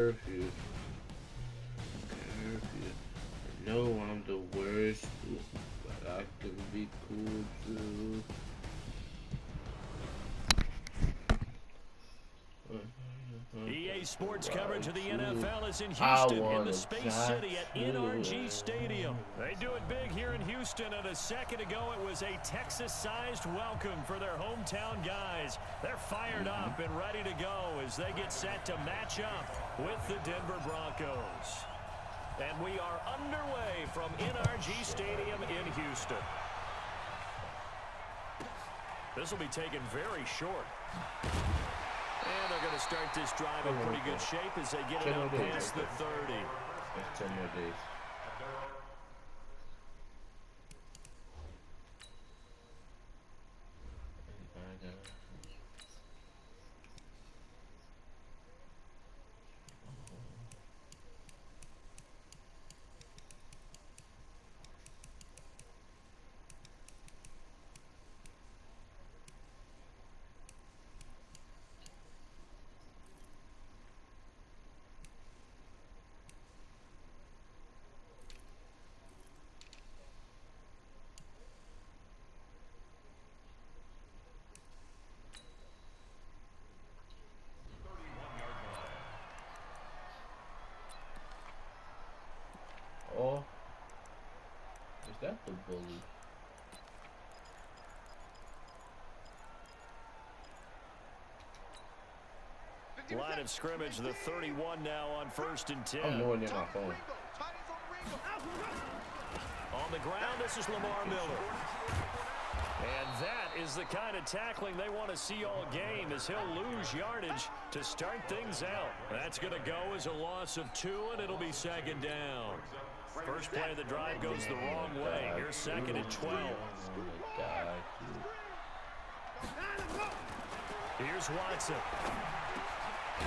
Curfew. Curfew. I know I'm the worst, but I can be cool too. EA Sports coverage of the NFL is in Houston in the Space City at NRG Stadium. They do it big here in Houston, and a second ago it was a Texas-sized welcome for their hometown guys. They're fired up and ready to go as they get set to match up with the Denver Broncos. And we are underway from NRG Stadium in Houston. This will be taken very short. And they're going to start this drive in pretty good shape as they get it out past the 30. That's 10 more days. Oh, is that the bully? Line of scrimmage, the 31 now on 1st and 10. I'm nowhere near my phone. On the ground, this is Lamar Miller. And that is the kind of tackling they want to see all game, as he'll lose yardage to start things out. That's going to go as a loss of 2, and it'll be 2nd down. First play of the drive goes the wrong way. Here's 2nd and 12. Here's Watson.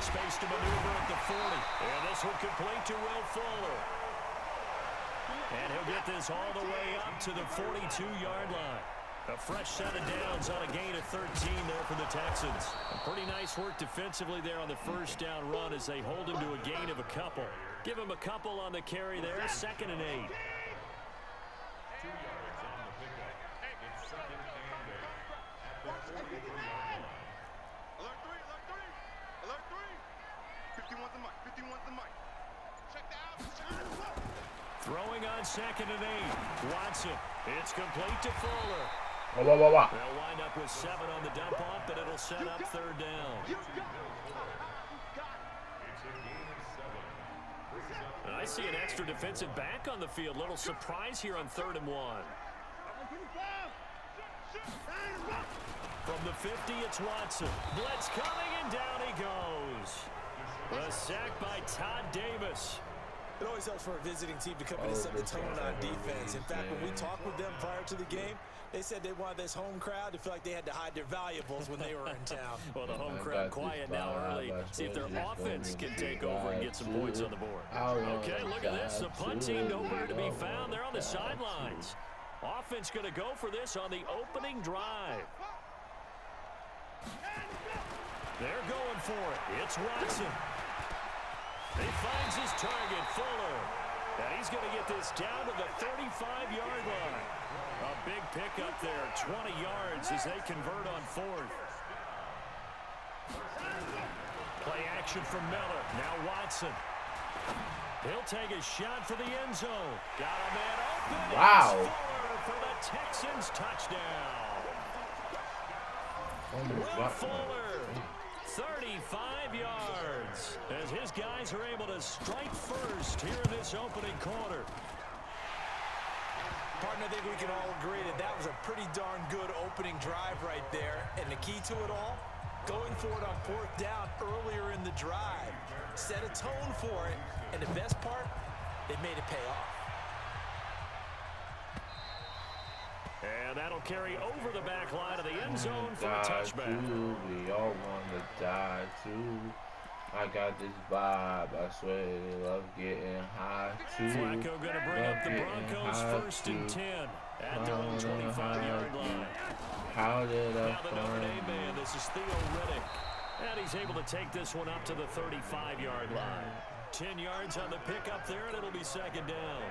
Space to maneuver at the 40. And this will complete to Will Fuller. And he'll get this all the way up to the 42-yard line. A fresh set of downs on a gain of 13 there for the Texans. Pretty nice work defensively there on the first down run as they hold him to a gain of a couple. Give him a couple on the carry there, 2nd and 8. Throwing on 2nd and 8. Watson. It's complete to Fuller. They'll wind up with 7 on the dump off, but it'll set up 3rd down. And I see an extra defensive back on the field. Little surprise here on 3rd and 1. From the 50, it's Watson. Blitz coming, and down he goes. A sack by Todd Davis. It always helps for a visiting team to come in and set the tone on defense. In fact, when we talked with them prior to the game, they said they wanted this home crowd to feel like they had to hide their valuables when they were in town. Well, the home crowd quiet now early. See if their offense can take over and get some points on the board. Okay, look at this. The punt team nowhere to be found. They're on the sidelines. Offense going to go for this on the opening drive. They're going for it. It's Watson. He finds his target, Fuller. And he's going to get this down to the 35-yard line. A big pickup there, 20 yards as they convert on 4th. Play action from Miller. Now Watson. He'll take a shot for the end zone. Got a man open. Wow. Fuller for the Texans touchdown. Will Fuller, 35 yards, as his guys are able to strike first here in this opening quarter. Partner, I think we can all agree that that was a pretty darn good opening drive right there. And the key to it all, going for it on 4th down earlier in the drive. Set a tone for it, and the best part, they made it pay off. And that'll carry over the back line of the end zone for a touchback. We all want to die too. I got this vibe. I swear they love getting high too. Flacco going to bring up the Broncos 1st and 10 at their own 25-yard line. How did I now the Notre Dame man, this is Theo Riddick. And he's able to take this one up to the 35-yard line. 10 yards on the pickup there, and it'll be second down.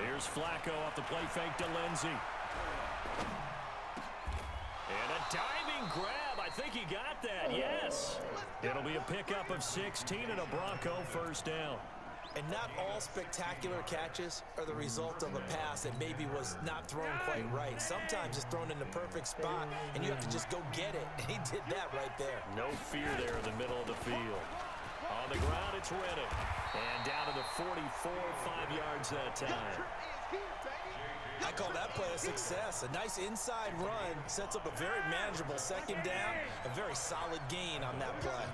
Here's Flacco off the play fake to Lindsey. And a diving grab. I think he got that, yes. It'll be a pickup of 16 and a Bronco first down. And not all spectacular catches are the result of a pass that maybe was not thrown quite right. Sometimes it's thrown in the perfect spot, and you have to just go get it. And he did that right there. No fear there in the middle of the field. On the ground, it's Reddick. And down to the 44, 5 yards that time. I call that play a success. A nice inside run sets up a very manageable second down. A very solid gain on that play.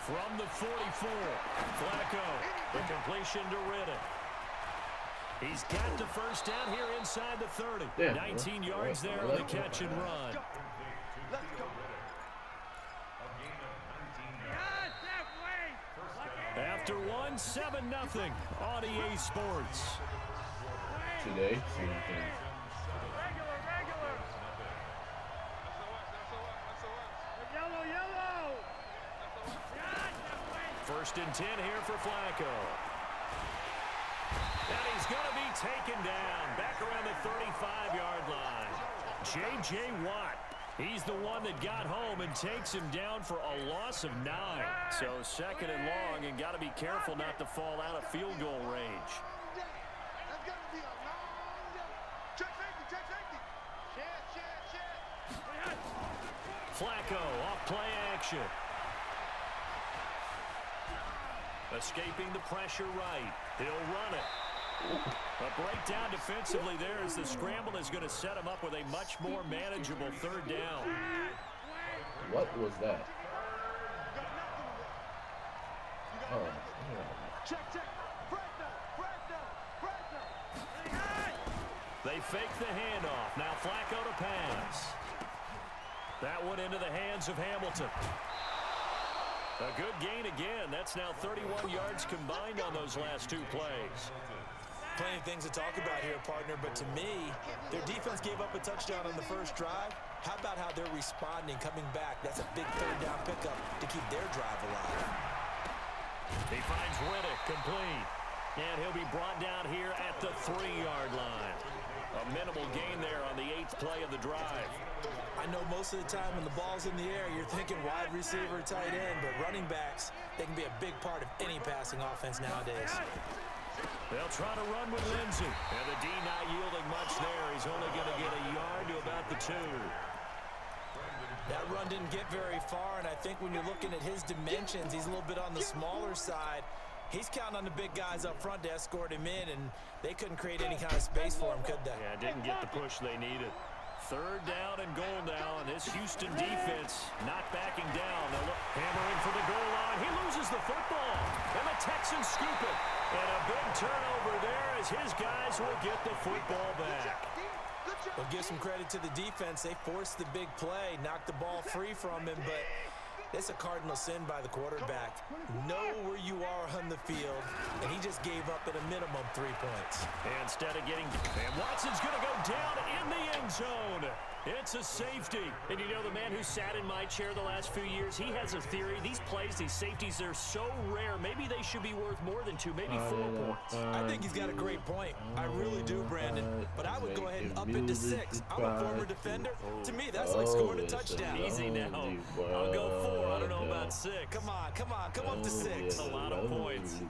From the 44, Flacco, the completion to Reddick. He's got the first down here inside the 30. Yeah, 19 yards there on the catch and run. After one, 7-0 on EA Sports. Today, same thing. First and 10 here for Flacco. And he's going to be taken down back around the 35-yard line. J.J. Watt, he's the one that got home and takes him down for a loss of 9. So second and long, and got to be careful not to fall out of field goal range. Flacco off play action. Escaping the pressure right. He'll run it. A breakdown defensively there as the scramble is going to set him up with a much more manageable third down. What was that? Oh. They fake the handoff. Now Flacco to pass. That one into the hands of Hamilton. A good gain again. That's now 31 yards combined on those last two plays. Plenty of things to talk about here, partner, but to me, their defense gave up a touchdown on the first drive. How about how they're responding, coming back? That's a big third down pickup to keep their drive alive. He finds Reddick complete. And he'll be brought down here at the 3-yard line. A minimal gain there on the 8th play of the drive. I know most of the time when the ball's in the air, you're thinking wide receiver, tight end, but running backs, they can be a big part of any passing offense nowadays. They'll try to run with Lindsey. And the D not yielding much there. He's only going to get a yard to about the 2. That run didn't get very far, and I think when you're looking at his dimensions, he's a little bit on the smaller side. He's counting on the big guys up front to escort him in, and they couldn't create any kind of space for him, could they? Yeah, didn't get the push they needed. Third down and goal now, and this Houston defense not backing down. They'll look, hammering for the goal line. He loses the football, and the Texans scoop it. And a big turnover there as his guys will get the football back. We'll give some credit to the defense. They forced the big play, knocked the ball free from him, but it's a cardinal sin by the quarterback. Know where you are on the field, and he just gave up at a minimum 3 points. And instead of getting, and Watson's going to go down in the end zone. It's a safety. And you know, the man who sat in my chair the last few years, he has a theory. These plays, these safeties, they're so rare. Maybe they should be worth more than 2, maybe 4 points. I think he's got a great point. I really do, Brandon. But I would go ahead and up it to 6. I'm a former defender. To me, that's like scoring a touchdown. Easy now. I'll go 4. I don't know about 6. Come up to 6. A lot of points.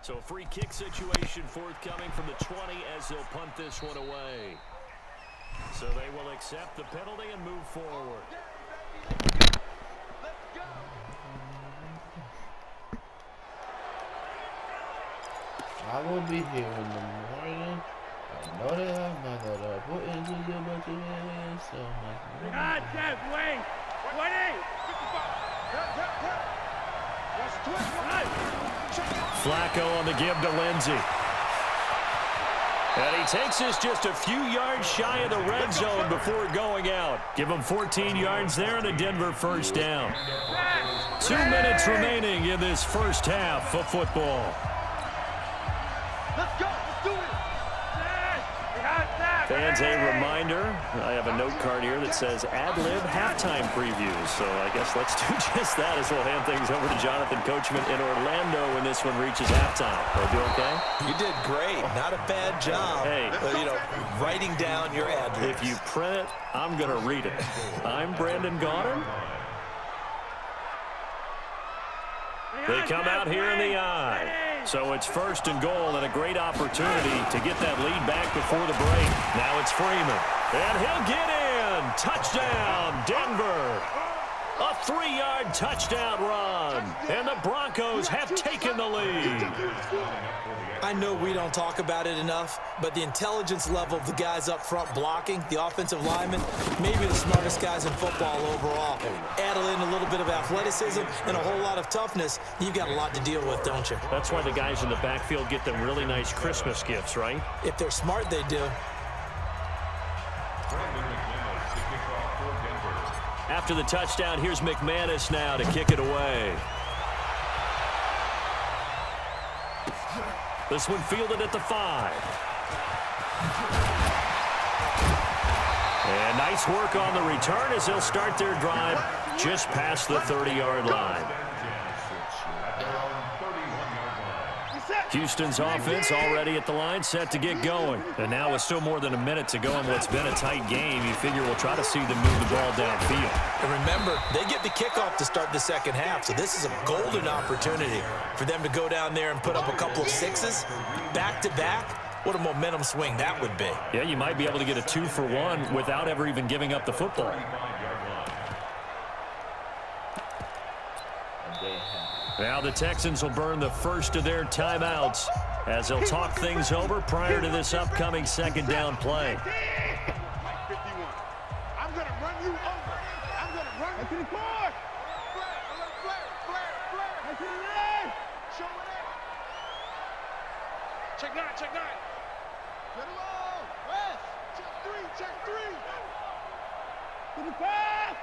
So a free kick situation forthcoming from the 20 as they'll punt this one away. So they will accept the penalty and move forward. I will be here in the morning. I know that I'm not gonna put into the bunch of it, so much. God, Jeff, wait! 20! Flacco on the give to Lindsey. And he takes us just a few yards shy of the red zone before going out. Give him 14 yards there and a Denver first down. 2 minutes remaining in this first half of football. Let's go! Let's do it! Fans, a reminder, I have a note card here that says ad-lib halftime previews. So I guess let's do just that as we'll hand things over to Jonathan Coachman in Orlando when this one reaches halftime. Are you okay? You did great. Not a bad job. Hey. Writing down your ad-libs. If you print it, I'm going to read it. I'm Brandon Gaudin. They come out here in the eye. So it's first and goal and a great opportunity to get that lead back before the break. Now it's Freeman. And he'll get in. Touchdown, Denver. A 3-yard touchdown run. And the Broncos have taken the lead. I know we don't talk about it enough, but the intelligence level of the guys up front blocking, the offensive linemen, maybe the smartest guys in football overall. Add in a little bit of athleticism and a whole lot of toughness, you've got a lot to deal with, don't you? That's why the guys in the backfield get them really nice Christmas gifts, right? If they're smart, they do. After the touchdown, here's McManus now to kick it away. This one fielded at the 5. And nice work on the return as they'll start their drive just past the 30-yard line. Houston's offense already at the line, set to get going. And now with still more than a minute to go in what's been a tight game, you figure we'll try to see them move the ball downfield. And remember, they get the kickoff to start the second half, so this is a golden opportunity for them to go down there and put up a couple of sixes back-to-back. What a momentum swing that would be. Yeah, you might be able to get a 2-for-1 without ever even giving up the football. Now the Texans will burn the first of their timeouts as they'll talk things over prior to this upcoming second down play. 51. I'm going to run you over. I'm going to run you to the court. Flare. To the line. Show it out. Check 9. To the wall. West. Check 3. To the pass.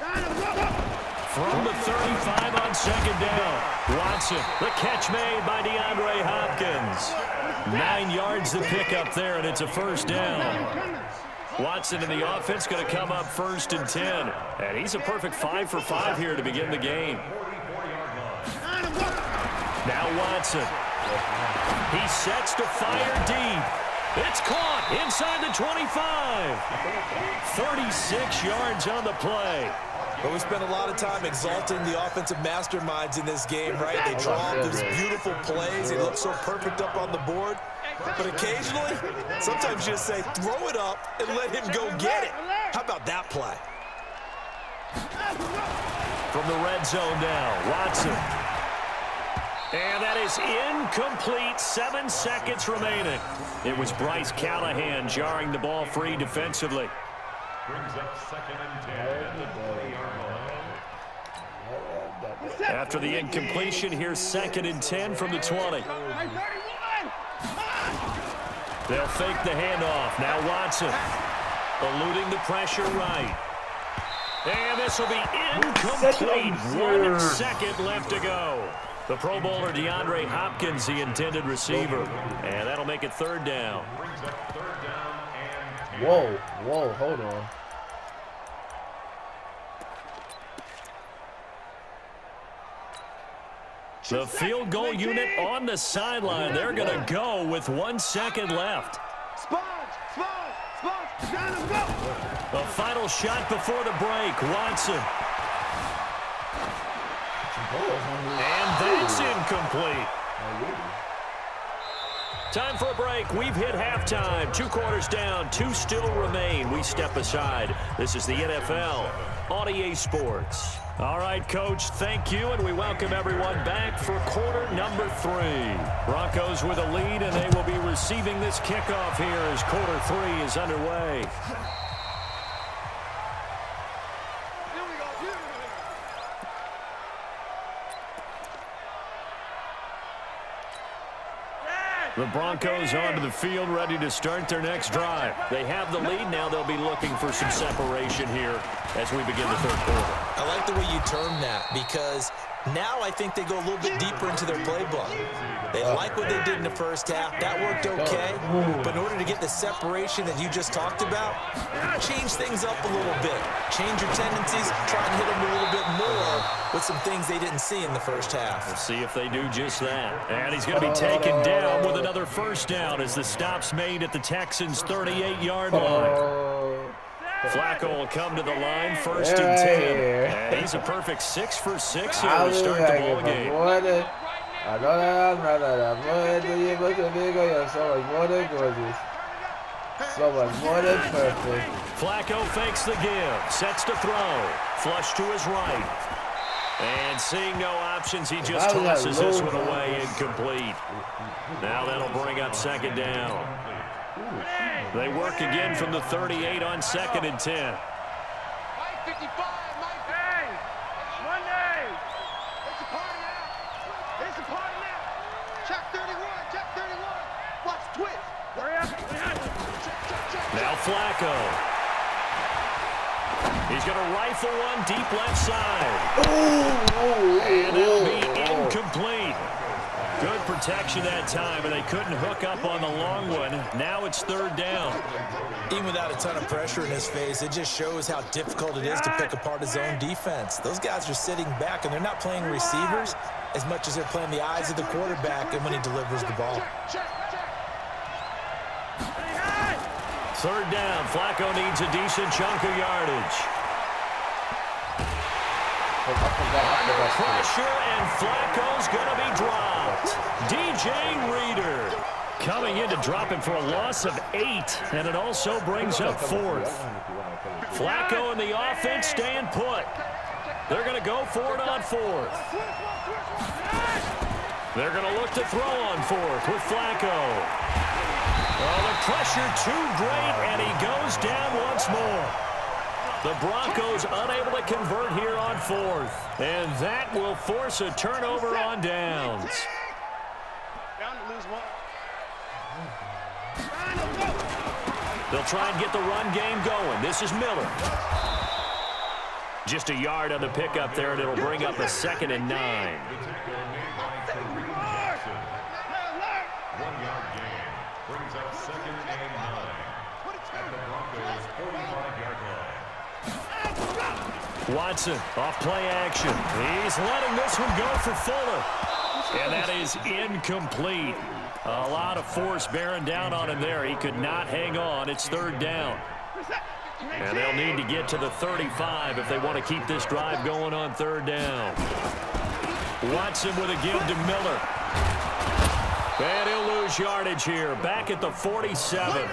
Down. From the 35 on second down, Watson, the catch made by DeAndre Hopkins. 9 yards to pick up there, and it's a first down. Watson in the offense going to come up first and 10. And he's a perfect 5 for 5 here to begin the game. Now Watson. He sets to fire deep. It's caught inside the 25. 36 yards on the play. But we spent a lot of time exalting the offensive masterminds in this game, right? They draw up these beautiful plays. They look so perfect up on the board. But occasionally, sometimes you just say, throw it up and let him go get it. How about that play? From the red zone now, Watson. And that is incomplete. 7 seconds remaining. It was Bryce Callahan jarring the ball free defensively. Brings up second and 10 at the 40-yard line. After the incompletion, here's second and 10 from the 20. They'll fake the handoff. Now Watson eluding the pressure right. And this will be incomplete. 1 second left to go. The Pro Bowler DeAndre Hopkins, the intended receiver. And that'll make it third down. Brings up third down and 10. Whoa, hold on. The field goal unit on the sideline. They're going to go with 1 second left. Sponge, down and go. A final shot before the break. Watson. And that's incomplete. Time for a break. We've hit halftime. 2 quarters down. 2 still remain. We step aside. This is the NFL on EA Sports. All right, Coach, thank you, and we welcome everyone back for quarter number 3. Broncos with a lead, and they will be receiving this kickoff here as quarter 3 is underway. The Broncos onto the field, ready to start their next drive. They have the lead. Now they'll be looking for some separation here as we begin the 3rd quarter. I like the way you term that, because now I think they go a little bit deeper into their playbook. They like what they did in the first half. That worked okay. But in order to get the separation that you just talked about, change things up a little bit. Change your tendencies. Try and hit them a little bit more with some things they didn't see in the first half. We'll see if they do just that. And he's going to be taken down with another first down as the stop's made at the Texans' 38-yard line. Flacco will come to the line, 1st and 10. And he's a perfect 6 for 6 here to start the ball game. So much more than perfect. Flacco fakes the give, sets to throw, flush to his right. And seeing no options, he just tosses this one away, incomplete. Now that'll bring up 2nd down. They work again from the 38 on 2nd and 10. Mike 55, Mike. Hey, Monday. It's a party now. It's a party now. Check 31, check 31. Watch twist. Hurry up. Check. Now Flacco. He's going to rifle one deep left side. And it'll be incomplete. Good protection that time, and they couldn't hook up on the long one. Now it's 3rd down. Even without a ton of pressure in his face, it just shows how difficult it is to pick apart his own defense. Those guys are sitting back, and they're not playing receivers as much as they're playing the eyes of the quarterback and when he delivers the ball. 3rd down. Flacco needs a decent chunk of yardage. Under pressure, and Flacco's going to be dropped. DJ Reader coming in to drop him for a loss of 8, and it also brings up 4th. Flacco and the offense staying put. They're going to go for it on 4th. They're going to look to throw on 4th with Flacco. Oh, the pressure too great, and he goes down once more. The Broncos unable to convert here on 4th, and that will force a turnover on downs. Down to lose one. They'll try and get the run game going. This is Miller. Just a yard on the pickup there, and it'll bring up a 2nd and 9. 1-yard gain brings up 2nd and 9 at the Broncos' 45-yard line. Watson off play action. He's letting this one go for Fuller. And that is incomplete. A lot of force bearing down on him there. He could not hang on. It's 3rd down. And they'll need to get to the 35 if they want to keep this drive going on 3rd down. Watson with a give to Miller. And he'll lose yardage here. Back at the 47.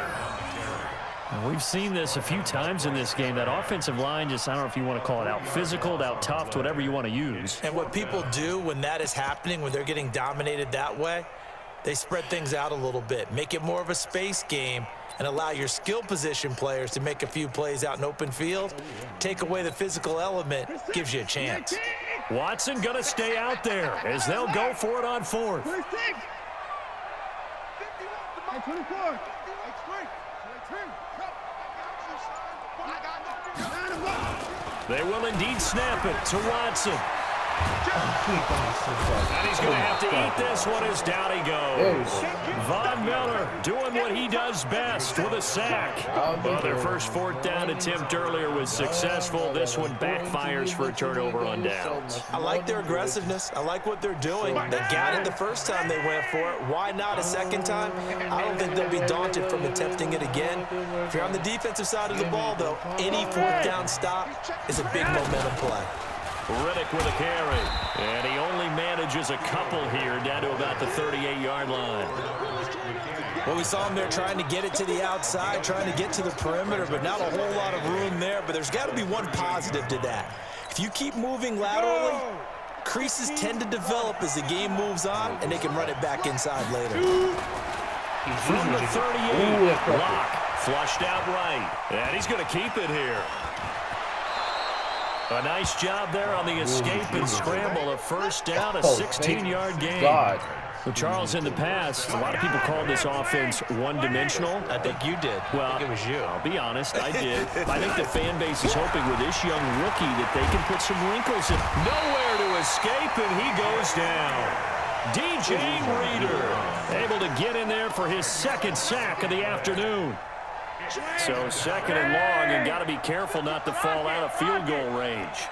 We've seen this a few times in this game. That offensive line just, I don't know if you want to call it out physical, out tough, whatever you want to use. And what people do when that is happening, when they're getting dominated that way, they spread things out a little bit, make it more of a space game, and allow your skill position players to make a few plays out in open field. Take away the physical element, gives you a chance. Watson going to stay out there as they'll go for it on 4th. 24. They will indeed snap it to Watson. And he's going to have to eat this one as down he goes. Von Miller doing what he does best with a sack. Well, their first 4th down attempt earlier was successful. This one backfires for a turnover on downs. I like their aggressiveness. I like what they're doing. They got it the first time they went for it. Why not a second time? I don't think they'll be daunted from attempting it again. If you're on the defensive side of the ball, though, any 4th down stop is a big momentum play. Riddick with a carry, and he only manages a couple here down to about the 38-yard line. Well, we saw him there trying to get it to the outside, trying to get to the perimeter, but not a whole lot of room there. But there's got to be one positive to that. If you keep moving laterally, creases tend to develop as the game moves on, and they can run it back inside later. From the 38, Locke flushed out right, and he's going to keep it here. A nice job there on the escape and scramble. A first down, a 16-yard gain. Well, Charles, in the past, a lot of people called this offense one-dimensional. I think you did. Well, I think it was you. I'll be honest, I did. I think the fan base is hoping with this young rookie that they can put some wrinkles in. Nowhere to escape, and he goes down. DJ Reader able to get in there for his second sack of the afternoon. So second and long, and got to be careful not to fall out of field goal range.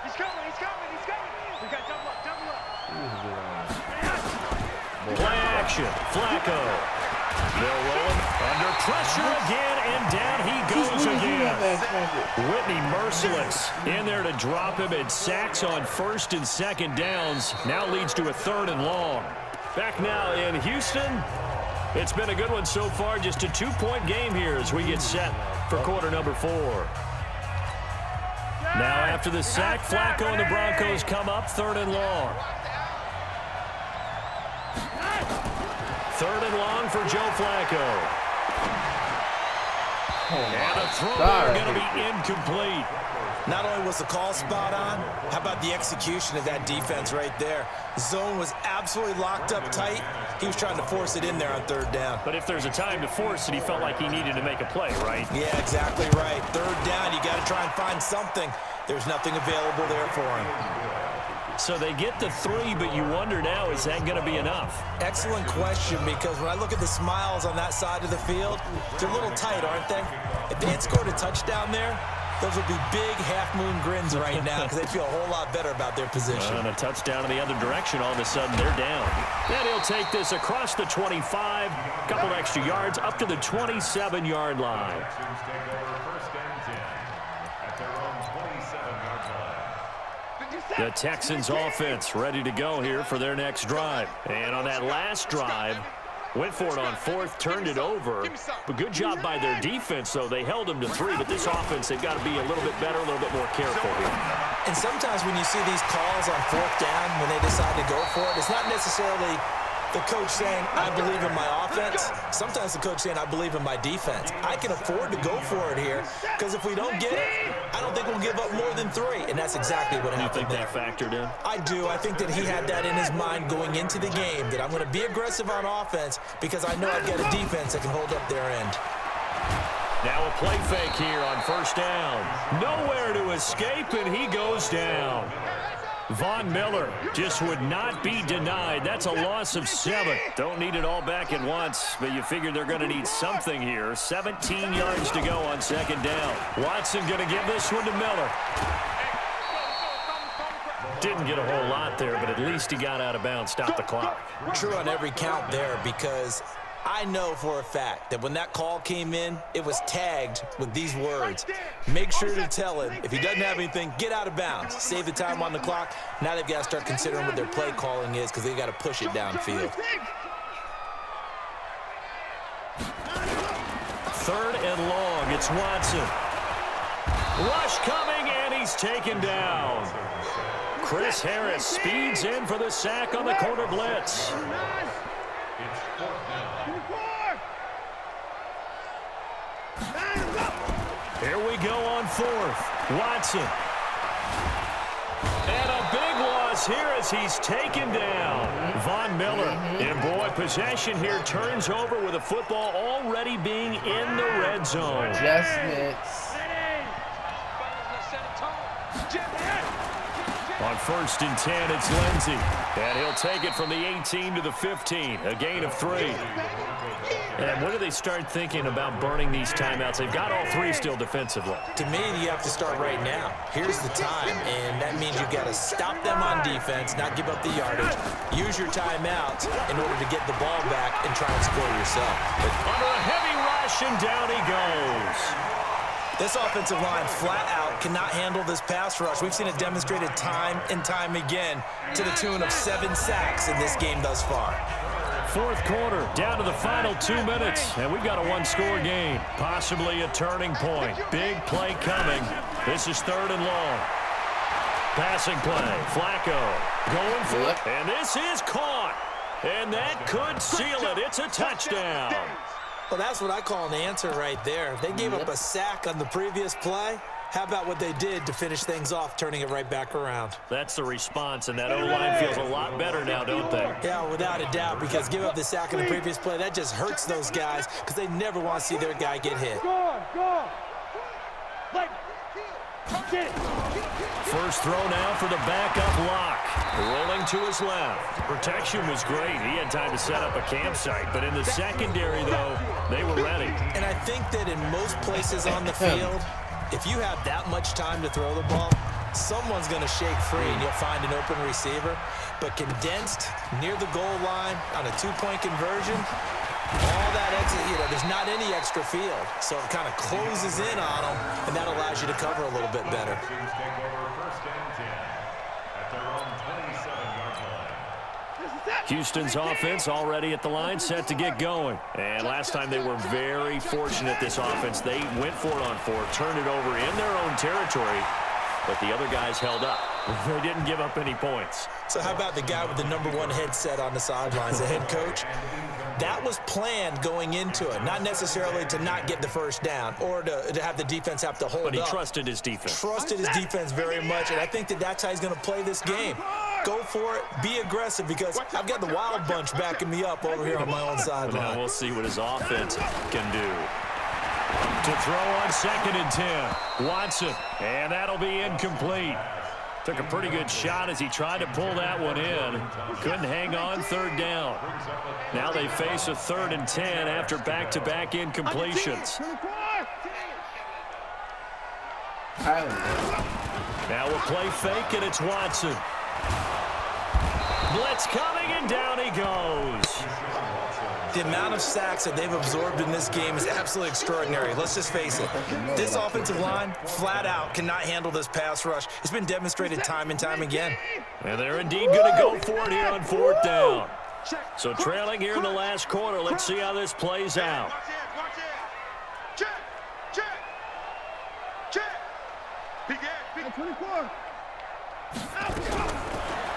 He's coming. We got double up. Play action, Flacco. They're rolling under pressure again, and down he goes again. Whitney merciless in there to drop him, and sacks on first and second downs. Now leads to a third and long. Back now in Houston. It's been a good one so far. Just a 2-point game here as we get set for quarter number 4. Now after the sack, Flacco and the Broncos come up third and long. Third and long for Joe Flacco. And a throw there going to be incomplete. Not only was the call spot on, how about the execution of that defense right there? Zone was absolutely locked up tight. He was trying to force it in there on third down. But if there's a time to force it, he felt like he needed to make a play, right? Yeah, exactly right. Third down, you got to try and find something. There's nothing available there for him. So they get the 3, but you wonder now, is that going to be enough? Excellent question, because when I look at the smiles on that side of the field, they're a little tight, aren't they? If they had scored a touchdown there, those would be big half-moon grins right now because they feel a whole lot better about their position. And a touchdown in the other direction, all of a sudden they're down. And he'll take this across the 25, couple extra yards up to the 27-yard line. The Texans offense ready to go here for their next drive. And on that last drive, went for it on fourth, turned it over. But good job by their defense, though. They held them to 3, but this offense, they've got to be a little bit better, a little bit more careful here. And sometimes when you see these calls on fourth down, when they decide to go for it, it's not necessarily the coach saying, I believe in my offense. Sometimes the coach saying, I believe in my defense. I can afford to go for it here because if we don't get it, I don't think we'll give up more than 3. And that's exactly what happened there. You think that factored in? I do. I think that he had that in his mind going into the game, that I'm going to be aggressive on offense because I know I've got a defense that can hold up their end. Now a play fake here on first down. Nowhere to escape, and he goes down. Von Miller just would not be denied. That's a loss of 7. Don't need it all back at once, but you figure they're going to need something here. 17 yards to go on second down. Watson going to give this one to Miller. Didn't get a whole lot there, but at least he got out of bounds, stopped the clock. True on every count there, because I know for a fact that when that call came in, it was tagged with these words. Make sure to tell him, if he doesn't have anything, get out of bounds. Save the time on the clock. Now they've got to start considering what their play calling is because they've got to push it downfield. Third and long, it's Watson. Rush coming, and he's taken down. Chris Harris speeds in for the sack on the corner blitz. Here we go on fourth. Watson. And a big loss here as he's taken down. Von Miller. And boy, possession here turns over with the football already being in the red zone. Adjustments. On first and 10, it's Lindsey. And he'll take it from the 18 to the 15. A gain of 3. And when do they start thinking about burning these timeouts? They've got all 3 still defensively. To me, you have to start right now. Here's the time, and that means you've got to stop them on defense, not give up the yardage. Use your timeouts in order to get the ball back and try and score yourself. But under a heavy rush, and down he goes. This offensive line flat out cannot handle this pass rush. We've seen it demonstrated time and time again to the tune of 7 sacks in this game thus far. fourth quarter, down to the final 2 minutes, and we've got a one-score game, possibly a turning point. Big play coming. This is 3rd and long. Passing play, Flacco going for it, and this is caught, and that could seal it. It's a touchdown. Well, that's what I call an answer right there. They gave up a sack on the previous play. How about what they did to finish things off, turning it right back around? That's the response, and that O-line feels a lot better now, don't they? Yeah, without a doubt, because give up the sack in the previous play, that just hurts those guys because they never want to see their guy get hit. First throw now for the backup lock. Rolling to his left. Protection was great. He had time to set up a campsite, but in the secondary, though, they were ready. And I think that in most places on the field, if you have that much time to throw the ball, someone's going to shake free and you'll find an open receiver. But condensed near the goal line on a two-point conversion, all that exit, there's not any extra field. So it kind of closes in on them, and that allows you to cover a little bit better. Houston's offense already at the line, set to get going. And last time they were very fortunate, this offense. They went for it on 4, turned it over in their own territory, but the other guys held up. They didn't give up any points. So how about the guy with the #1 headset on the sidelines, the head coach? That was planned going into it, not necessarily to not get the first down or to have the defense have to hold up. But he trusted his defense. Trusted his defense very much, and I think that's how he's going to play this game. Go for it, be aggressive, because I've got the wild bunch backing me up over here on my own sideline. Now we'll see what his offense can do. To throw on 2nd and 10. Watson, and that'll be incomplete. Took a pretty good shot as he tried to pull that one in. Couldn't hang on 3rd down. Now they face a 3rd and 10 after back-to-back incompletions. Now we'll play fake, and it's Watson. Blitz coming, and down he goes. The amount of sacks that they've absorbed in this game is absolutely extraordinary. Let's just face it. This offensive line, flat out, cannot handle this pass rush. It's been demonstrated time and time again. And they're indeed going to go for it here on 4th down. So trailing here in the last quarter. Let's see how this plays out.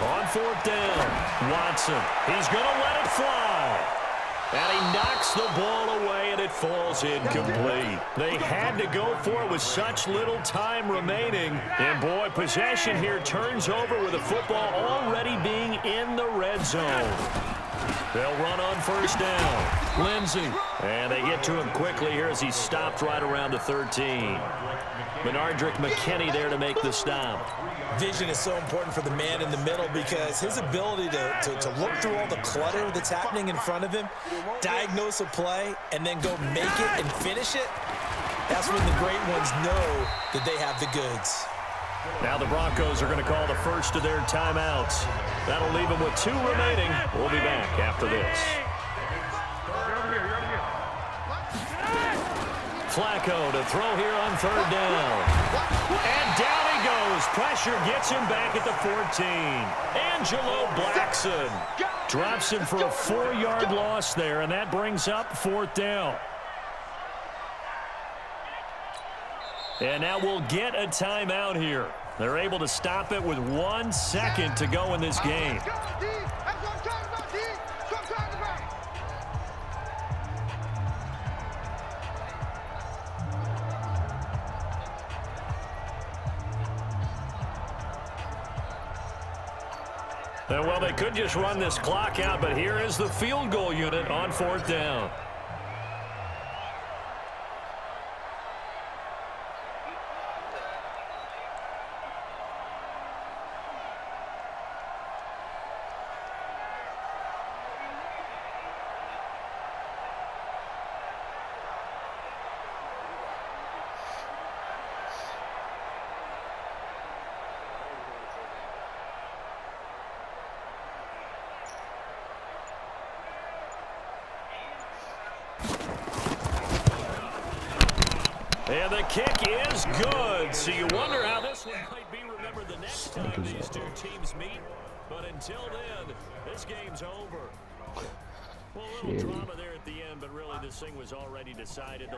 On 4th down, Watson. He's going to let it fly. And he knocks the ball away, and it falls incomplete. They had to go for it with such little time remaining. And, boy, possession here turns over with the football already being in the red zone. They'll run on 1st down. Lindsey. And they get to him quickly here as he stopped right around the 13. Benardrick McKinney there to make the stop. Vision is so important for the man in the middle because his ability to look through all the clutter that's happening in front of him, diagnose a play, and then go make it and finish it, that's when the great ones know that they have the goods. Now the Broncos are going to call the first of their timeouts. That'll leave them with 2 remaining. We'll be back after this. Flacco to throw here on 3rd down. And down he goes. Pressure gets him back at the 14. Angelo Blackson drops him for a 4-yard loss there, and that brings up 4th down. And now we'll get a timeout here. They're able to stop it with 1 second to go in this game. And, well, they could just run this clock out, but here is the field goal unit on 4th down. And the kick is good. So you wonder how this one might be remembered the next time these two teams meet. But until then, this game's over. Well, a little drama there at the end, but really this thing was already decided.